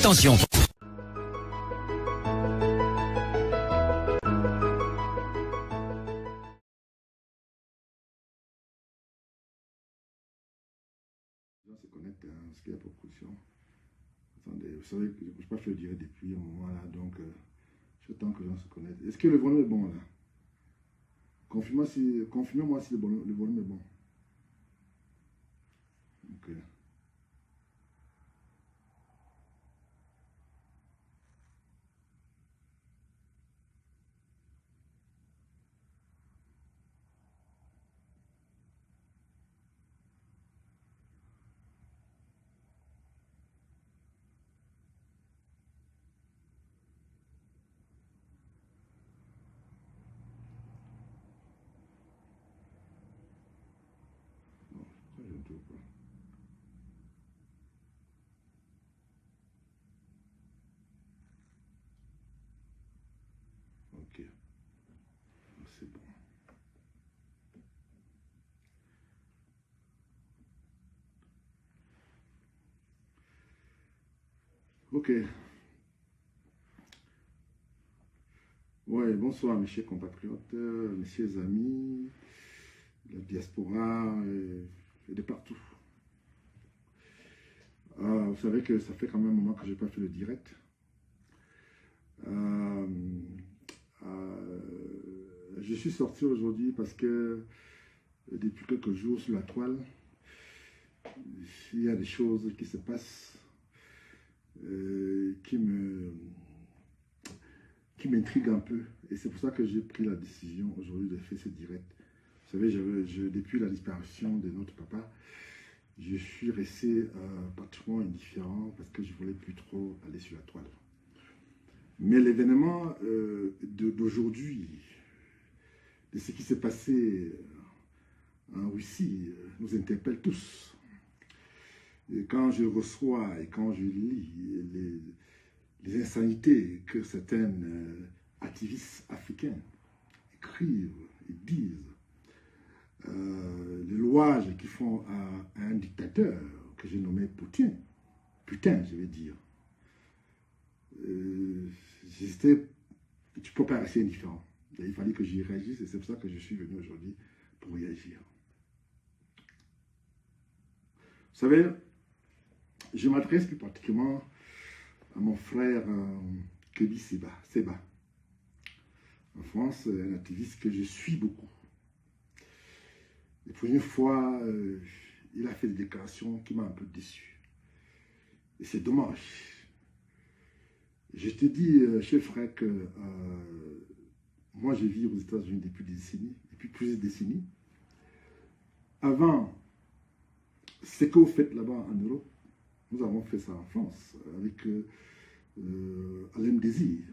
Attention. Se connaître, ce qu'il y a pour caution. Attendez, vous savez que je ne peux pas faire durer depuis un moment là, donc j'attends que les gens se connaissent. Est-ce que le volume est bon là? Confirmez-moi si le volume est bon. Ok. Non, ça je ne trouve pas. Ok, c'est bon. Ok. Ouais, bonsoir mes chers compatriotes, mes chers amis, de la diaspora et de partout. Vous savez que ça fait quand même un moment que je n'ai pas fait le direct. Je suis sorti aujourd'hui parce que depuis quelques jours sur la toile, il y a des choses qui se passent qui m'intriguent un peu. Et c'est pour ça que j'ai pris la décision aujourd'hui de faire ce direct. Vous savez, depuis la disparition de notre papa, je suis resté pratiquement indifférent parce que je ne voulais plus trop aller sur la toile. Mais l'événement d'aujourd'hui, de ce qui s'est passé en Russie, nous interpelle tous. Et quand je reçois et quand je lis les insanités que certains activistes africains écrivent et disent, les louages qu'ils font à un dictateur que j'ai nommé Poutine, putain, je vais dire, tu ne peux pas rester indifférent. Il fallait que j'y réagisse et c'est pour ça que je suis venu aujourd'hui pour réagir. Vous savez, je m'adresse plus particulièrement à mon frère Kébi Seba. En France, un activiste que je suis beaucoup. Et pour une fois, il a fait des déclarations qui m'ont un peu déçu. Et c'est dommage. Je te dis, cher frère, que moi, je vis aux États-Unis depuis plusieurs décennies. Avant, ce que vous faites là-bas en Europe, nous avons fait ça en France, avec Alain Désir.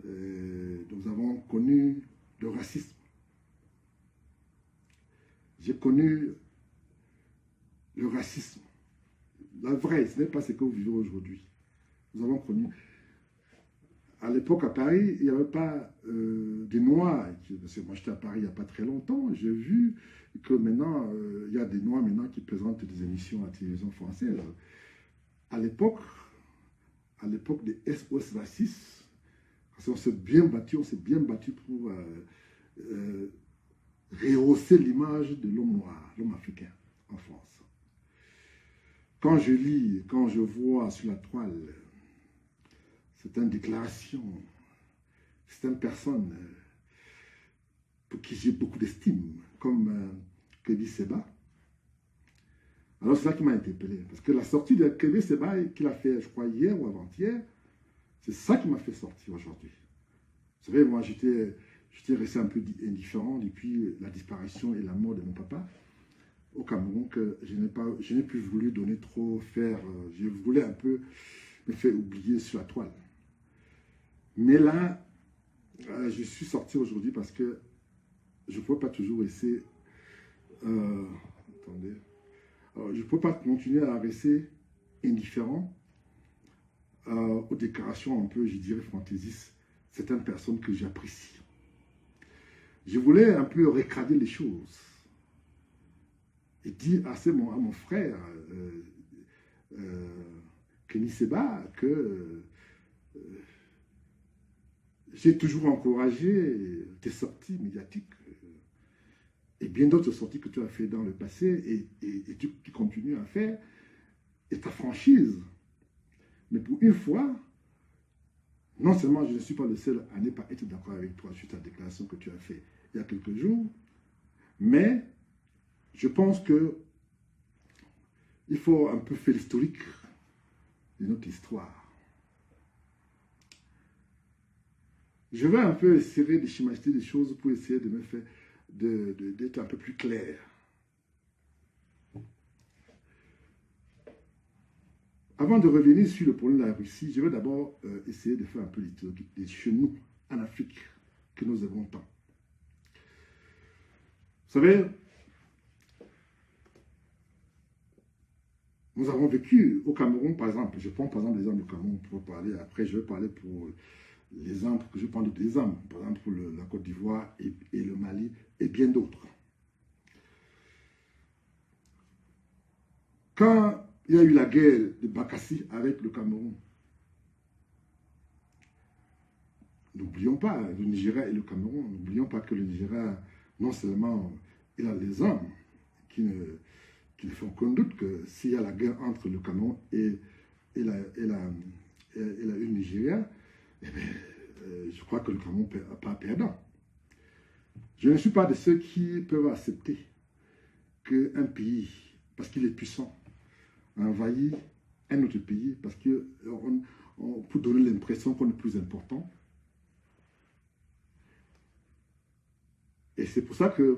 Nous avons connu le racisme. J'ai connu le racisme. La vraie, ce n'est pas ce que vous vivez aujourd'hui. Nous avons connu. À l'époque, à Paris, il n'y avait pas des Noirs. Parce que moi, j'étais à Paris il n'y a pas très longtemps. J'ai vu que maintenant, il y a des Noirs maintenant qui présentent des émissions à la télévision française. À l'époque des SOS racistes, on s'est bien battu pour rehausser l'image de l'homme noir, l'homme africain en France. Quand je lis, quand je vois sur la toile certaines déclarations, certaines personnes pour qui j'ai beaucoup d'estime, comme Kébi Seba, alors c'est ça qui m'a interpellé. Parce que la sortie de Kébi Seba qu'il a fait, je crois, hier ou avant-hier, c'est ça qui m'a fait sortir aujourd'hui. Vous savez, moi, j'étais resté un peu indifférent depuis la disparition et la mort de mon papa au Cameroun, que je n'ai plus voulu donner trop faire. Je voulais un peu me faire oublier sur la toile. Mais là, je suis sorti aujourd'hui parce que je ne peux pas toujours rester... attendez. Je ne peux pas continuer à rester indifférent aux déclarations un peu, je dirais, fantaisistes, certaines personnes que j'apprécie. Je voulais un peu recadrer les choses et dire à mon frère Kenny Seba, que j'ai toujours encouragé tes sorties médiatiques et bien d'autres sorties que tu as fait dans le passé et tu continues à faire, et ta franchise. Mais pour une fois, non seulement je ne suis pas le seul à ne pas être d'accord avec toi sur ta déclaration que tu as faite il y a quelques jours, mais je pense que il faut un peu faire l'historique de notre histoire. Je vais un peu essayer de schématiser des choses pour essayer de me faire d'être un peu plus clair. Avant de revenir sur le problème de la Russie, je vais d'abord essayer de faire un peu l'historique de chez nous, en Afrique, que nous avons tant. Vous savez, nous avons vécu au Cameroun, par exemple, je prends par exemple l'exemple du Cameroun pour parler, après je vais parler pour l'exemple que je prends d'autres exemples, par exemple pour la Côte d'Ivoire et le Mali et bien d'autres. Quand il y a eu la guerre de Bakassi avec le Cameroun, n'oublions pas le Nigeria et le Cameroun, n'oublions pas que le Nigeria, non seulement il a les hommes qui ne font aucun doute que s'il y a la guerre entre le Cameroun et le Nigeria, eh bien, je crois que le Cameroun n'est pas perdant. Je ne suis pas de ceux qui peuvent accepter qu'un pays, parce qu'il est puissant, envahit un autre pays, parce que pour donner l'impression qu'on est plus important. Et c'est pour ça que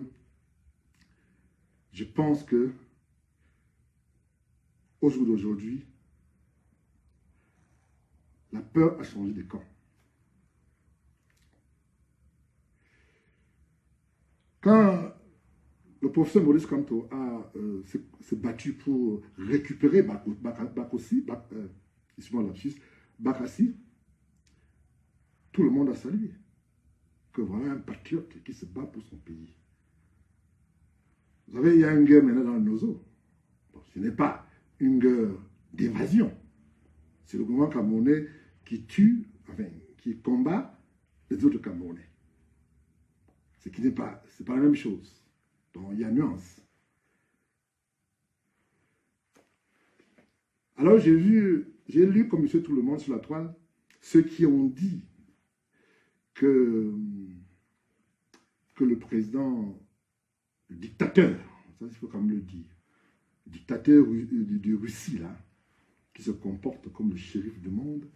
je pense que au jour d'aujourd'hui, la peur a changé de camp. Quand le professeur Maurice Kamto s'est battu pour récupérer Bakassi, tout le monde a salué que voilà un patriote qui se bat pour son pays. Vous savez, il y a une guerre maintenant dans le Nozo. Bon, ce n'est pas une guerre d'invasion. C'est le gouvernement camerounais qui tue, enfin, qui combat les autres Camerounais. Ce qui n'est pas, c'est pas la même chose. Donc il y a nuance. Alors j'ai lu comme monsieur tout le monde sur la toile, ceux qui ont dit que le président, le dictateur, ça il faut quand même le dire, le dictateur de Russie là, qui se comporte comme le shérif du monde,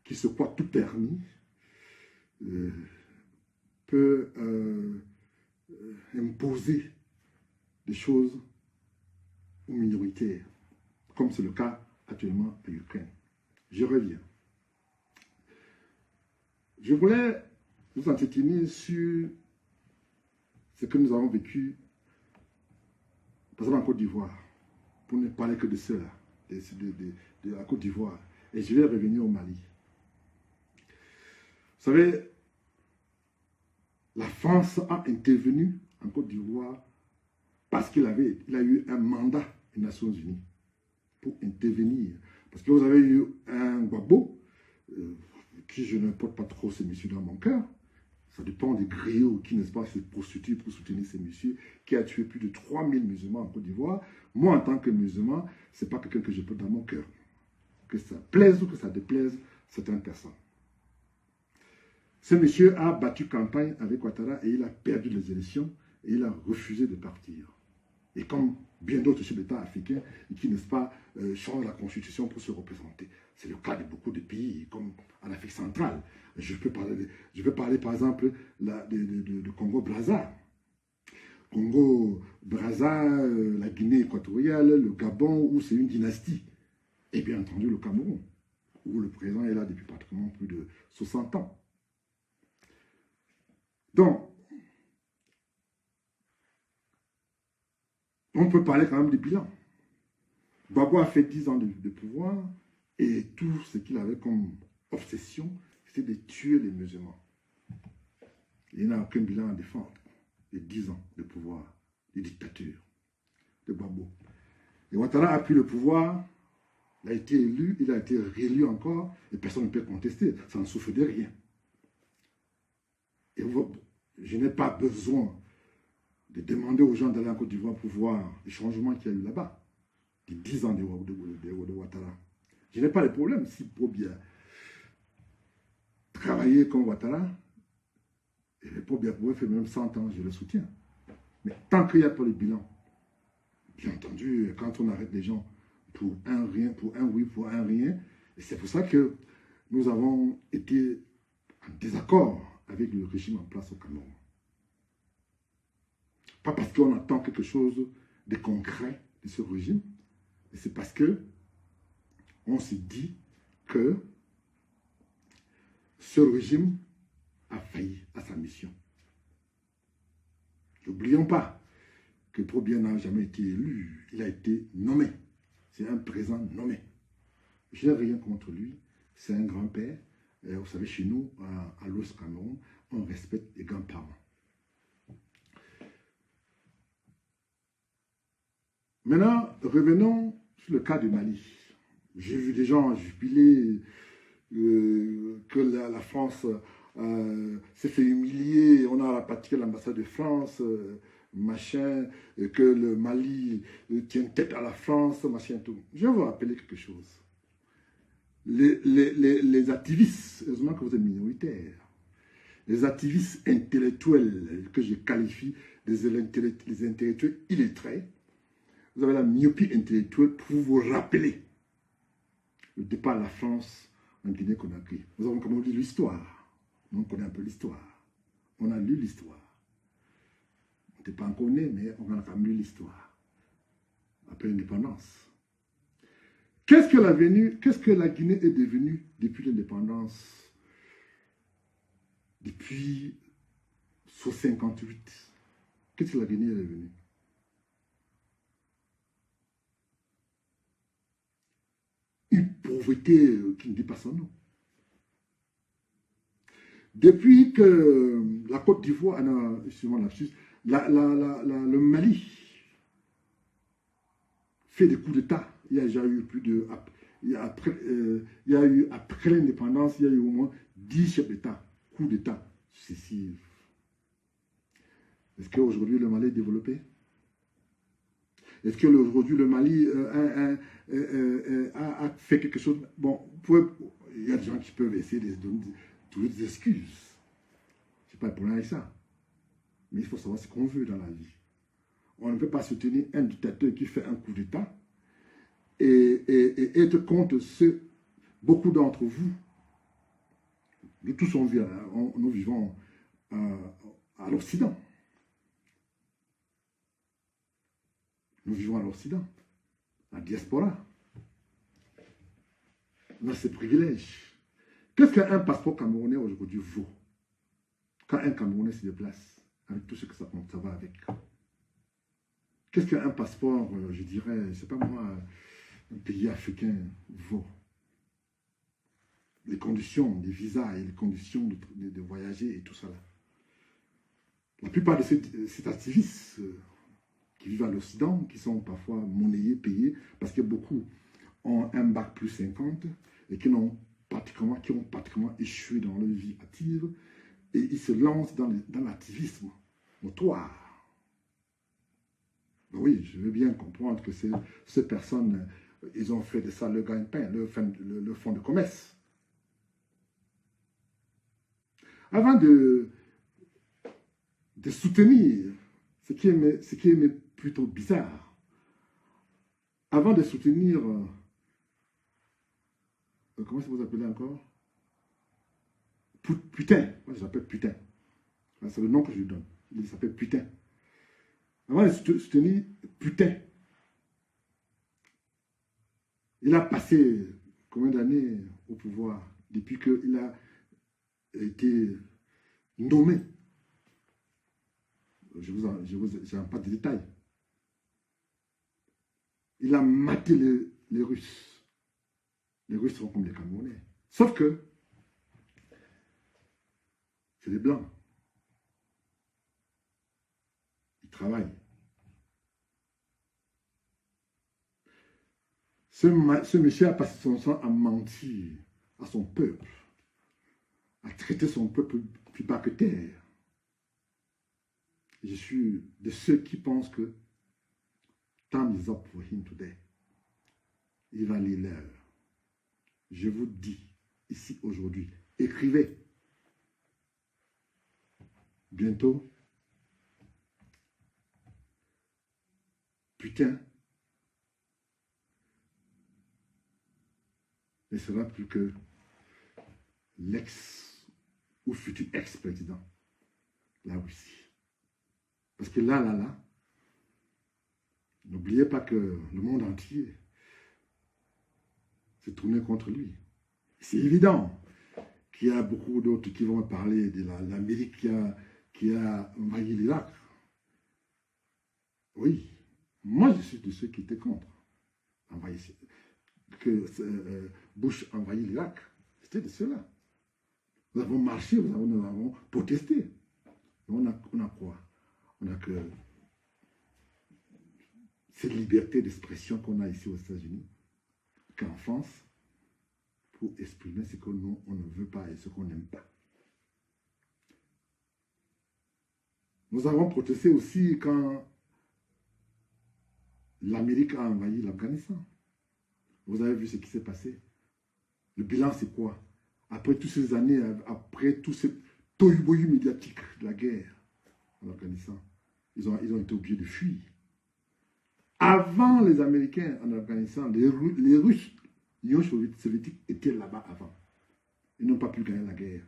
qui se croit tout permis, peut imposer des choses aux minoritaires, comme c'est le cas actuellement en Ukraine. Je reviens. Je voulais vous entretenir sur ce que nous avons vécu, par exemple en Côte d'Ivoire, pour ne parler que de cela, de la Côte d'Ivoire. Et je vais revenir au Mali. Vous savez, la France a intervenu en Côte d'Ivoire parce qu'il a eu un mandat des Nations Unies pour intervenir. Parce que vous avez eu un Gbagbo, qui je ne porte pas trop ces messieurs dans mon cœur. Ça dépend des griots qui, n'est-ce pas, se prostituent pour soutenir ces messieurs, qui a tué plus de 3000 musulmans en Côte d'Ivoire. Moi, en tant que musulman, ce n'est pas quelqu'un que je porte dans mon cœur. Que ça plaise ou que ça déplaise certaines personnes. Ce monsieur a battu campagne avec Ouattara et il a perdu les élections et il a refusé de partir. Et comme bien d'autres chefs d'État africains qui, n'est-ce pas, changent la constitution pour se représenter. C'est le cas de beaucoup de pays, comme en Afrique centrale. Je peux parler par exemple de Congo-Brazza. Congo-Brazza, la Guinée équatoriale, le Gabon, où c'est une dynastie. Et bien entendu le Cameroun, où le président est là depuis pratiquement plus de 60 ans. Donc, on peut parler quand même du bilan. Gbagbo a fait 10 ans de pouvoir et tout ce qu'il avait comme obsession, c'était de tuer les musulmans. Il n'a aucun bilan à défendre. Les 10 ans de pouvoir, de dictature, de Gbagbo. Et Ouattara a pris le pouvoir Il a été élu, il a été réélu encore, et personne ne peut contester. Ça ne souffre de rien. Et je n'ai pas besoin de demander aux gens d'aller en Côte d'Ivoire pour voir les changements qu'il y a eu là-bas. Les 10 ans de Ouattara. Je n'ai pas de problème si Pobia travailler comme Ouattara, et Pobia pouvait faire même 100 ans, je le soutiens. Mais tant qu'il n'y a pas le bilan, bien entendu, quand on arrête les gens pour un rien, pour un oui, pour un rien, et c'est pour ça que nous avons été en désaccord avec le régime en place au Cameroun. Pas parce qu'on attend quelque chose de concret de ce régime, mais c'est parce que on se dit que ce régime a failli à sa mission. N'oublions pas que Pobia n'a jamais été élu, il a été nommé. C'est un président nommé. Je n'ai rien contre lui, c'est un grand-père. Vous savez, chez nous, à l'Ouest Cameroun, on respecte les grands-parents. Maintenant, revenons sur le cas du Mali. J'ai vu des gens jubiler que la France s'est fait humilier, on a rapatrié l'ambassade de France, machin, que le Mali tient tête à la France, machin, tout. Je vais vous rappeler quelque chose. Les activistes, heureusement que vous êtes minoritaires, les activistes intellectuels que je qualifie des intellectuels illettrés, vous avez la myopie intellectuelle pour vous rappeler le départ de la France en Guinée-Conakry. Nous avons quand même lu l'histoire. On connaît un peu l'histoire. On a lu l'histoire. On n'était pas encore né, mais on a quand même lu l'histoire. Après l'indépendance. Qu'est-ce que la Guinée est devenue depuis l'indépendance? Depuis 1958. Qu'est-ce que la Guinée est devenue? Une pauvreté qui ne dit pas son nom. Depuis que la Côte d'Ivoire, le Mali fait des coups d'État, il y a déjà eu plus de... après l'indépendance, il y a eu au moins 10 chefs d'État, coups d'État successifs. Est-ce qu'aujourd'hui le Mali est développé? Est-ce qu'aujourd'hui le Mali a fait quelque chose? Bon, il y a des gens qui peuvent essayer de donner toutes des excuses. Je n'ai pas de problème avec ça. Mais il faut savoir ce qu'on veut dans la vie. On ne peut pas soutenir un dictateur qui fait un coup d'État et être contre beaucoup d'entre vous. Nous tous, nous vivons à l'Occident. Nous vivons à l'Occident, la diaspora. On a ces privilèges. Qu'est-ce qu'un passeport camerounais aujourd'hui vaut quand un Camerounais se déplace avec tout ce que ça va avec? Qu'est-ce qu'un passeport, je dirais, je ne sais pas moi, un pays africain vaut? Les conditions, les visas et les conditions de voyager et tout ça là. La plupart de ces activistes qui vivent à l'Occident, qui sont parfois monnayés, payés, parce que beaucoup ont un bac plus 50 et qui ont pratiquement échoué dans leur vie active, et ils se lancent dans l'activisme notoire. Ben oui, je veux bien comprendre que ces personnes, ils ont fait de ça le gagne-pain, le fonds de commerce. Avant de soutenir ce qui est plutôt bizarre, avant de soutenir, comment ça vous appelez encore? Putain, moi je l'appelle putain. C'est le nom que je lui donne. Il s'appelle putain. Avant de soutenir putain, il a passé combien d'années au pouvoir depuis qu'il a été nommé? Je n'en pas de détails. Il a maté les Russes. Les Russes sont comme les Camerounais. Sauf que c'est des Blancs. Ils travaillent. Ce monsieur a passé son temps à mentir à son peuple, à traiter son peuple plus bas que terre. Je suis de ceux qui pensent que time is up for him today. Il va lire l'heure. Je vous dis ici aujourd'hui, écrivez. Bientôt, putain, ne sera plus que l'ex ou futur ex-président de la Russie. Parce que là, n'oubliez pas que le monde entier s'est tourné contre lui. C'est évident qu'il y a beaucoup d'autres qui vont parler de l'Amérique qui a envahi l'Irak. Oui, moi je suis de ceux qui étaient contre que Bush envahit l'Irak. C'était de ceux-là. Nous avons marché, nous avons protesté. On a quoi? On a que cette liberté d'expression qu'on a ici aux États-Unis, qu'en France, pour exprimer ce que nous, on ne veut pas et ce qu'on n'aime pas. Nous avons protesté aussi quand l'Amérique a envahi l'Afghanistan. Vous avez vu ce qui s'est passé. Le bilan, c'est quoi? Après toutes ces années, après tout ce tohu-bohu médiatique de la guerre en Afghanistan, ils ont été obligés de fuir. Avant les Américains en Afghanistan, les Russes, l'Union soviétique étaient là-bas avant. Ils n'ont pas pu gagner la guerre.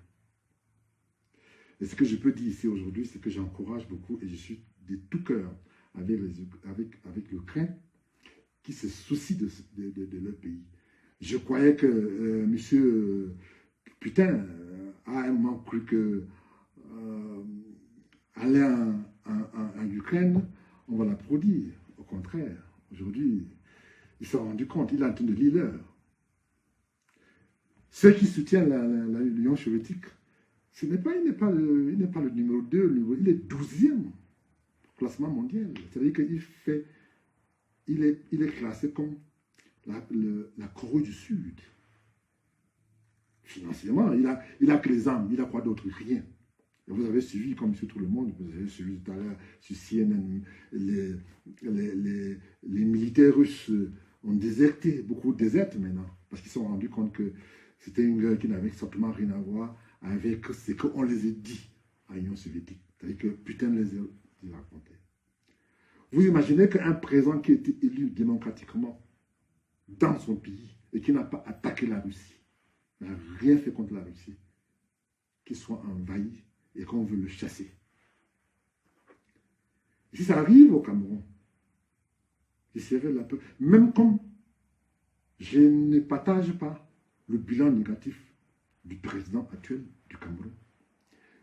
Et ce que je peux dire ici aujourd'hui, c'est que j'encourage beaucoup et je suis de tout cœur avec l'Ukraine qui se soucie de leur pays. Je croyais que M. Putin a un moment cru que aller en Ukraine, on va l'applaudir. Au contraire, aujourd'hui, il s'est rendu compte, il est en train de lire l'heure. Ceux qui soutiennent l'Union soviétique, il n'est pas le numéro 2, il est 12e classement mondial. C'est-à-dire qu'il est classé comme la Corée du Sud. Financièrement, il a que les armes, il a quoi d'autre? Rien. Et vous avez suivi, comme sur tout le monde, vous avez suivi tout à l'heure sur CNN, les militaires russes ont déserté, beaucoup désertent maintenant, parce qu'ils se sont rendus compte que c'était une guerre qui n'avait simplement rien à voir avec ce qu'on les a dit à l'Union soviétique. C'est-à-dire que putain les a racontés. Vous imaginez qu'un président qui a été élu démocratiquement dans son pays et qui n'a pas attaqué la Russie, n'a rien fait contre la Russie, qu'il soit envahi et qu'on veut le chasser. Et si ça arrive au Cameroun, je serai là peu. Même comme je ne partage pas le bilan négatif du président actuel du Cameroun,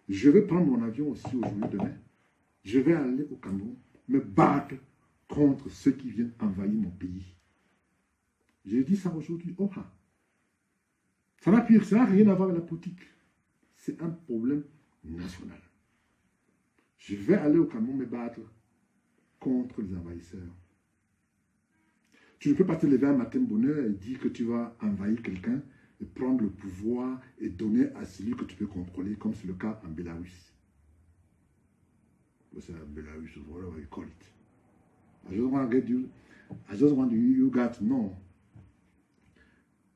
je vais prendre mon avion aussi aujourd'hui, demain. Je vais aller au Cameroun, me battre contre ceux qui viennent envahir mon pays. J'ai dit ça aujourd'hui. Oh, ça n'a rien à voir avec la politique. C'est un problème national. Je vais aller au Cameroun me battre contre les envahisseurs. Tu ne peux pas te lever un matin de bonheur et dire que tu vas envahir quelqu'un et prendre le pouvoir et donner à celui que tu peux contrôler, comme c'est le cas en Bélarus. C'est en Bélarus, whatever you call it. I just want you guys to know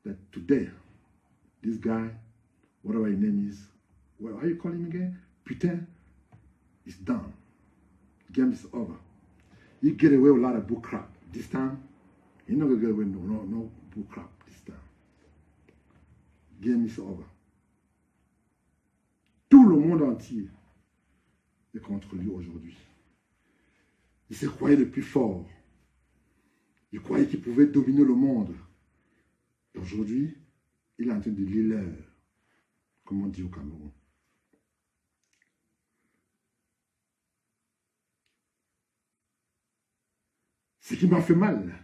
that today, this guy, whatever his name is, how you call him again? Putin is done. The game is over. You get away with a lot of bull crap. This time, you're not going to get away with no bull crap this time. The game is over. Tout le monde entier est contre lui aujourd'hui. Il se croyait le plus fort. Il croyait qu'il pouvait dominer le monde. Et aujourd'hui, il est en train de lire l'heure, comme on dit au Cameroun. Ce qui m'a fait mal,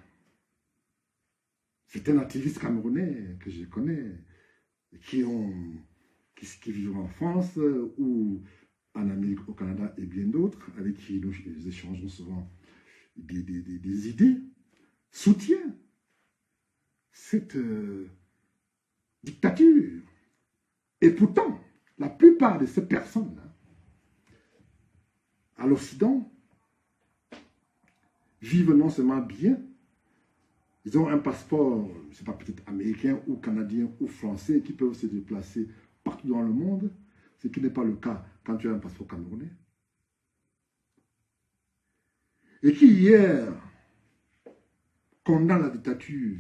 c'est un activiste camerounais que je connais, qui vivent en France ou en Amérique, au Canada et bien d'autres, avec qui nous échangeons souvent des idées, soutient cette dictature. Et pourtant, la plupart de ces personnes-là, à l'Occident, vivent non seulement bien, ils ont un passeport, je ne sais pas, peut-être américain ou canadien ou français, qui peuvent se déplacer partout dans le monde, ce qui n'est pas le cas quand tu as un passeport camerounais. Et qui hier condamne la dictature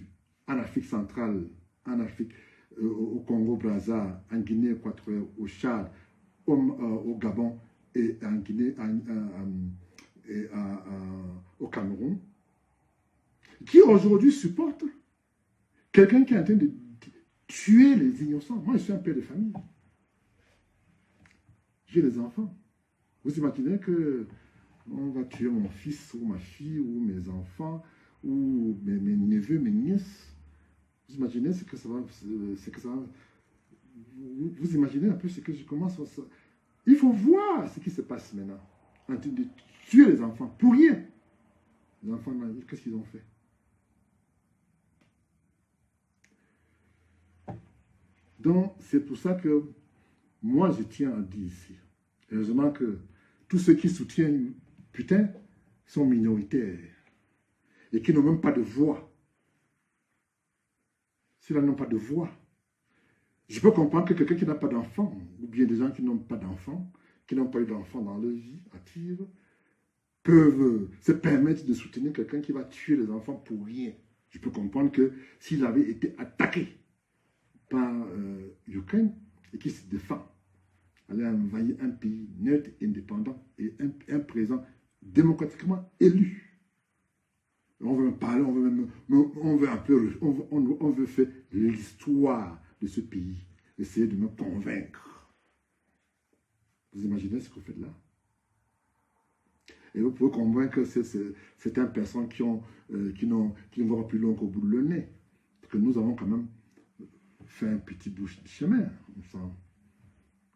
en Afrique centrale, en Afrique, au Congo-Brazza, en Guinée équatoriale, au Tchad, au Gabon et en Guinée, au Cameroun, qui aujourd'hui supporte quelqu'un qui est en train de tuer les innocents. Moi, je suis un père de famille. J'ai des enfants. Vous imaginez que on va tuer mon fils ou ma fille ou mes enfants ou mes neveux, mes nièces. Vous imaginez ce que ça va... Vous imaginez un peu ce que je commence à... Il faut voir ce qui se passe maintenant. En train de tuer les enfants pour rien. Les enfants, qu'est-ce qu'ils ont fait? Donc, c'est pour ça que moi, je tiens à dire ici, heureusement que tous ceux qui soutiennent Putin sont minoritaires et qui n'ont même pas de voix. Ceux-là n'ont pas de voix. Je peux comprendre que quelqu'un qui n'a pas d'enfant, ou bien des gens qui n'ont pas d'enfant, qui n'ont pas eu d'enfant dans leur vie active, peuvent se permettre de soutenir quelqu'un qui va tuer les enfants pour rien. Je peux comprendre que s'il avait été attaqué par l'Ukraine et qui se défend, aller envahir un pays neutre, indépendant et un président démocratiquement élu. On veut parler, on veut faire l'histoire de ce pays, essayer de me convaincre. Vous imaginez ce que vous faites là? Et vous pouvez convaincre que certaines personnes qui ne vont pas plus loin qu'au bout de le nez. Parce que nous avons quand même fait un petit bout de chemin, ensemble,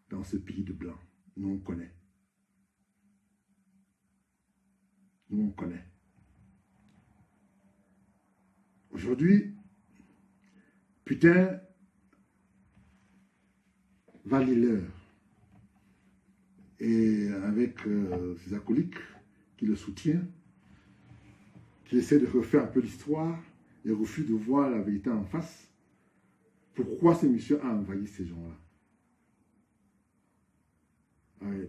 dans ce pays de blanc. Nous, on connaît. Nous, on connaît. Aujourd'hui, Putin va l'heure. Et avec ses acolytes qui le soutiennent, qui essaient de refaire un peu l'histoire et refusent de voir la vérité en face, pourquoi ce monsieur a envahi ces gens-là?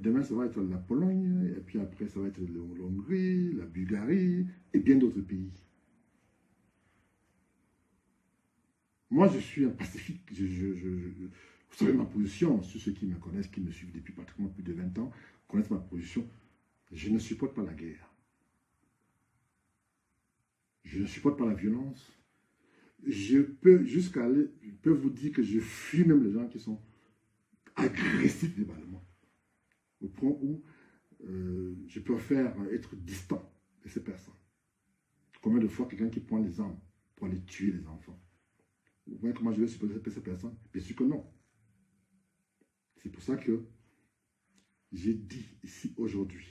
Demain, ça va être la Pologne, et puis après, ça va être l'Hongrie, la Bulgarie, et bien d'autres pays. Moi, je suis un pacifique. Vous savez ma position, ceux qui me connaissent, qui me suivent depuis pratiquement plus de 20 ans, connaissent ma position. Je ne supporte pas la guerre. Je ne supporte pas la violence. Je peux vous dire que je fuis même les gens qui sont agressifs verbalement. Au point où je préfère être distant de ces personnes. Combien de fois quelqu'un qui prend les armes pour aller tuer les enfants? Vous voyez comment je vais supporter ces personnes? Bien sûr que non. C'est pour ça que j'ai dit ici aujourd'hui,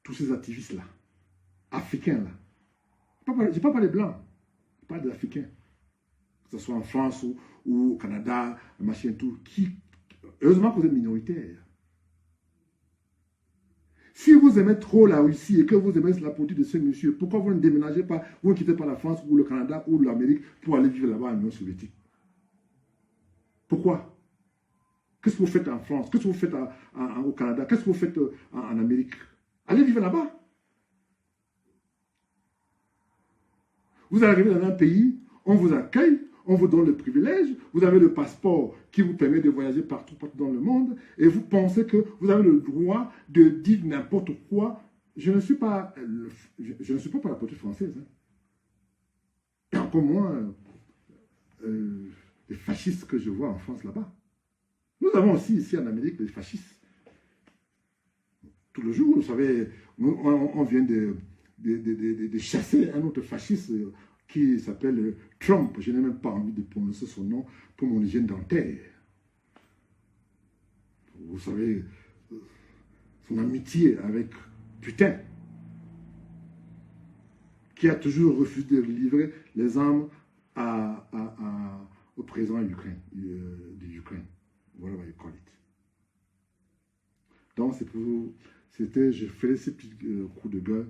tous ces activistes-là, africains-là, je ne parle pas des blancs, je parle des africains, que ce soit en France ou au Canada, machin tout, heureusement que vous êtes minoritaires. Si vous aimez trop la Russie et que vous aimez la politique de ce monsieur, pourquoi vous ne déménagez pas, vous ne quittez pas la France ou le Canada ou l'Amérique pour aller vivre là-bas en Union soviétique? Pourquoi? Qu'est-ce que vous faites en France? Qu'est-ce que vous faites au Canada? Qu'est-ce que vous faites en Amérique? Allez vivre là-bas. Vous arrivez dans un pays, on vous accueille, on vous donne le privilège, vous avez le passeport qui vous permet de voyager partout dans le monde, et vous pensez que vous avez le droit de dire n'importe quoi. Je ne suis pas pour la politique française. Hein. Et encore moins les fascistes que je vois en France là-bas. Nous avons aussi ici en Amérique des fascistes. Tout le jour, vous savez, on vient de chasser un autre fasciste qui s'appelle Trump. Je n'ai même pas envie de prononcer son nom pour mon hygiène dentaire. Vous savez, son amitié avec putain, qui a toujours refusé de livrer les armes au président de l'Ukraine. Voilà, what you call it. Donc, je fais ces petits coups de gueule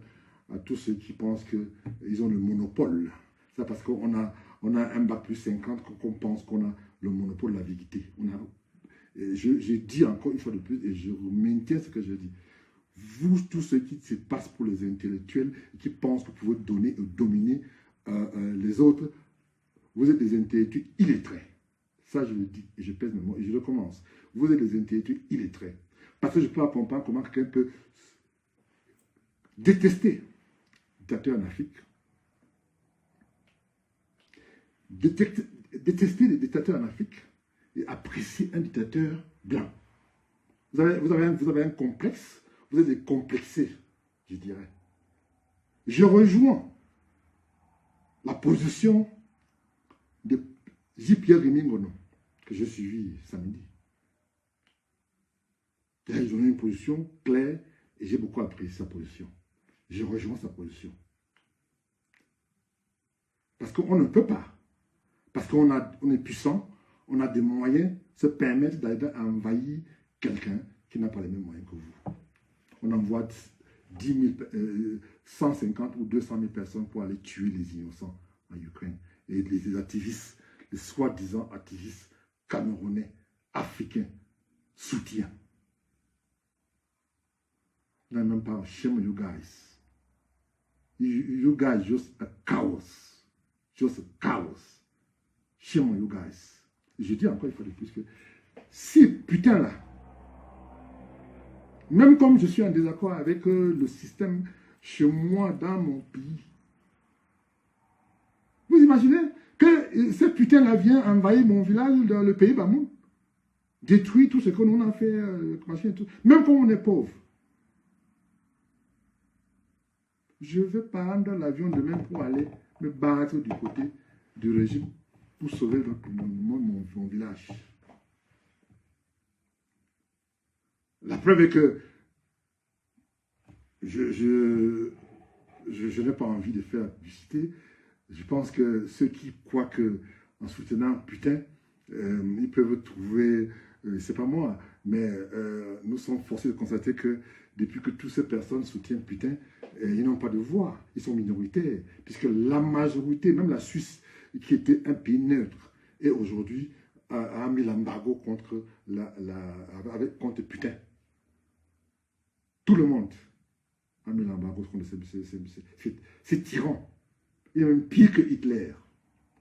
à tous ceux qui pensent qu'ils ont le monopole. C'est parce qu'on a un bac plus 50 qu'on pense qu'on a le monopole de la vérité. J'ai dit encore une fois de plus, et je maintiens ce que je dis. Vous, tous ceux qui se passent pour les intellectuels et qui pensent que vous pouvez donner et dominer les autres, vous êtes des intellectuels illettrés. Ça, je le dis et je pèse mes mots et je recommence. Vous êtes des intellectuels illettrés. Parce que je peux comprendre comment quelqu'un peut détester un dictateur en Afrique, détester les dictateurs en Afrique et apprécier un dictateur blanc. Vous avez un complexe, vous êtes des complexés, je dirais. Je rejoins la position de J-Pierre Rimingono, que j'ai suivi samedi. Ils ont une position claire et j'ai beaucoup apprécié sa position. Je rejoins sa position. Parce qu'on ne peut pas. Parce qu'on est puissant, on a des moyens se permettre d'aller envahir quelqu'un qui n'a pas les mêmes moyens que vous. On envoie 150 ou 200 000 personnes pour aller tuer les innocents en Ukraine. Et les activistes, les soi-disant activistes camerounais, africains, soutiennent. Non, même pas, shame you guys. You guys just a cowards. Just a cowards. Shame you guys. Je dis encore une fois de plus que si putain là, même comme je suis en désaccord avec le système chez moi, dans mon pays, vous imaginez que ce putain là vient envahir mon village dans le pays Bamoun, détruire tout ce que nous a fait, même quand on est pauvre. Je vais prendre l'avion demain pour aller me battre du côté du régime pour sauver mon village. La preuve est que je n'ai pas envie de faire publicité. Je pense que ceux qui croient qu'en soutenant putain, ils peuvent trouver, c'est pas moi, mais nous sommes forcés de constater que depuis que toutes ces personnes soutiennent putain, ils n'ont pas de voix, ils sont minoritaires, puisque la majorité, même la Suisse, qui était un pays neutre, et aujourd'hui a mis l'embargo contre putain. Tout le monde a mis l'embargo contre ces tyrans. Il est même pire que Hitler,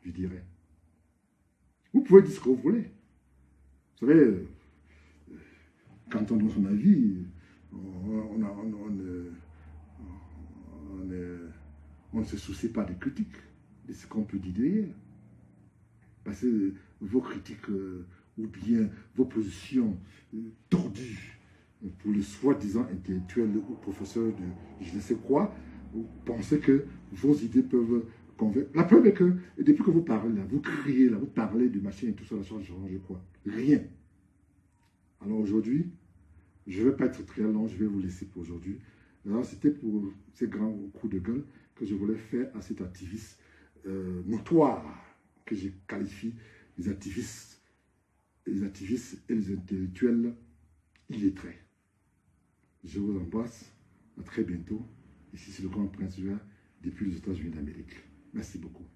je dirais. Vous pouvez dire ce que vous voulez. Vous savez, quand on donne son avis, on ne se soucie pas des critiques, de ce qu'on peut dire derrière. Parce que vos critiques ou bien vos positions tordues pour le soi-disant intellectuel ou professeur de je ne sais quoi, vous pensez que vos idées peuvent convaincre. La preuve est que depuis que vous parlez là, vous criez là, vous parlez de machin et tout ça, ça change quoi? Rien. Alors aujourd'hui, je ne vais pas être très long, je vais vous laisser pour aujourd'hui. Alors c'était pour ces grands coups de gueule que je voulais faire à cet activiste notoire que je qualifie les activistes et les intellectuels illettrés. Je vous embrasse, à très bientôt. Ici c'est le Grand Prince Vert depuis les États-Unis d'Amérique. Merci beaucoup.